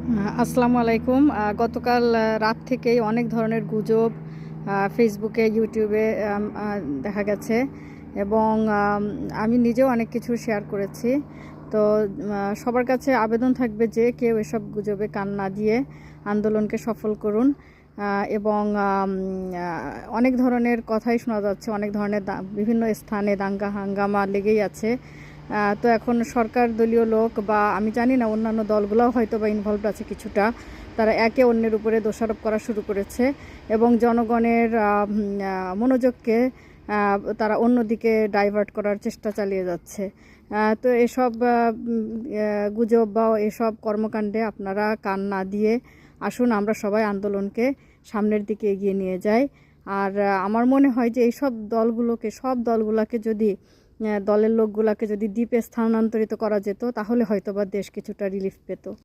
আসসালামু আলাইকুম। গতকাল রাত থেকেই অনেক ধরনের গুজব ফেসবুকে, ইউটিউবে দেখা গেছে এবং আমি নিজেও অনেক কিছু শেয়ার করেছি। তো সবার কাছে আবেদন থাকবে যে কেউ এসব গুজবে কান না দিয়ে আন্দোলনকে সফল করুন। এবং অনেক ধরনের কথাই শোনা যাচ্ছে, অনেক ধরনের বিভিন্ন স্থানে দাঙ্গা হাঙ্গামা লেগেই আছে। তো এখন সরকার দলীয় লোক বা আমি জানি না অন্যান্য দলগুলোও হয়তো বা ইনভলভড আছে কিছুটা, তারা একে অন্যের উপরে দোষারোপ করা শুরু করেছে এবং জনগণের মনোযোগকে তারা অন্যদিকে ডাইভার্ট করার চেষ্টা চালিয়ে যাচ্ছে। তো এসব গুজব বা এসব কর্মকাণ্ডে আপনারা কান না দিয়ে আসুন আমরা সবাই আন্দোলনকে সামনের দিকে এগিয়ে নিয়ে যাই। আর আমার মনে হয় যে এইসব সব দলগুলোকে যদি দলের লোকগুলাকে যদি দ্বীপে স্থানান্তরিত করা যেত তাহলে হয়তোবা দেশ কিছুটা রিলিফ পেত।